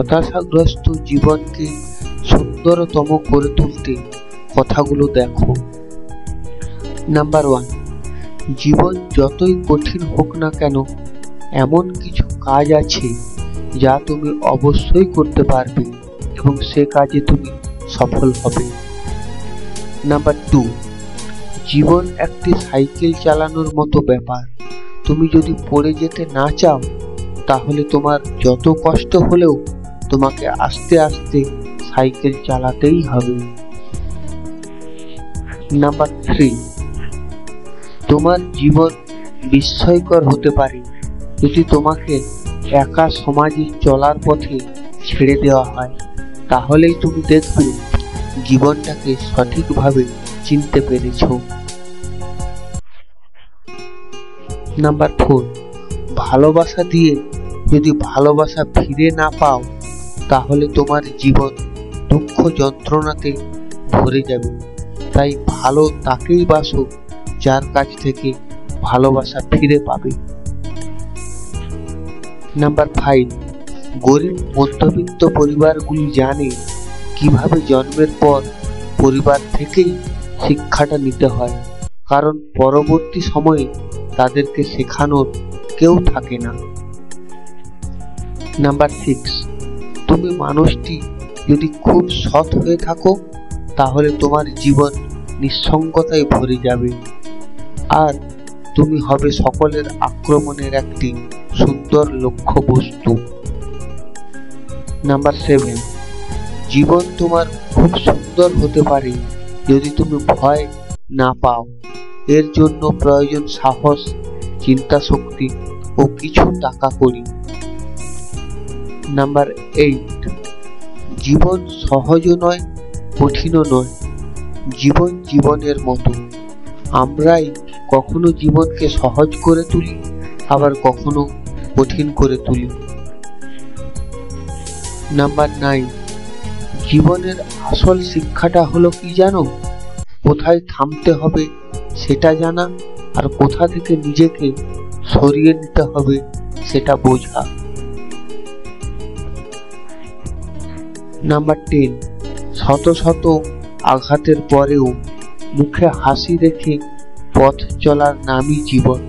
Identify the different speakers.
Speaker 1: হতাশাগ্রস্ত জীবনকে সুন্দরতম করে তুলতে কথাগুলো দেখো। নাম্বার 1, জীবন যতই কঠিন হোক না কেন, এমন কিছু কাজ আছে যা তুমি অবশ্যই করতে পারবে এবং সে কাজে তুমি সফল হবে। নাম্বার 2, জীবন একটি সাইকেল চালানোর মতো ব্যাপার। তুমি যদি পড়ে যেতে না চাও, তাহলে তোমার যত কষ্ট হলেও তোমাকে আস্তে আস্তে সাইকেল চালাতেই হবে। নাম্বার 3, তোমার জীবন বিস্ময়কর হতে পারে যদি তোমাকে একা সমাজে চলার পথে ছেড়ে দেওয়া হয়। তাহলেই তুমি দেখবে জীবনটাকে সঠিকভাবে চিনতে পেরেছ। নাম্বার 4, ভালোবাসা দিয়ে যদি ভালোবাসা ফিরে না পাও, তাহলে তোমার জীবন দুঃখ যন্ত্রণাতে ভরে যাবে। তাই ভালো তাকেই বাসো যার কাছ থেকে ভালোবাসা ফিরে পাবে। নাম্বার 5, গরিব মধ্যবিত্ত পরিবারগুলি জানে কিভাবে জন্মের পর পরিবার থেকেই শিক্ষাটা নিতে হয়, কারণ পরবর্তী সময়ে তাদেরকে শেখানোর কেউ থাকে না। নাম্বার 6, তুমি মানুষটি যদি খুব সৎ হয়ে থাকো, তাহলে তোমার জীবন নিঃসঙ্গতায় ভরে যাবে আর তুমি হবে সকলের আক্রমণের একটি সুন্দর লক্ষ্যবস্তু। নাম্বার 7, জীবন তোমার খুব সুন্দর হতে পারে যদি তুমি ভয় না পাও। এর জন্য প্রয়োজন সাহস, চিন্তা শক্তি ও কিছু টাকা কড়ি। নাম্বার 8, জীবন সহজও নয়, কঠিনও নয়। জীবন জীবনের মতো। আমরাই কখনো জীবনকে সহজ করে তুলি, আবার কখনো কঠিন করে তুলি। নাম্বার 9, জীবনের আসল শিক্ষাটা হলো কি জানো? কোথায় থামতে হবে সেটা জানা, আর কোথা থেকে নিজেকে সরিয়ে নিতে হবে সেটা বোঝা। নাম্বার 10, শত শত আঘাতের পরেও মুখে হাসি রেখে পথ চলার নামই জীবন।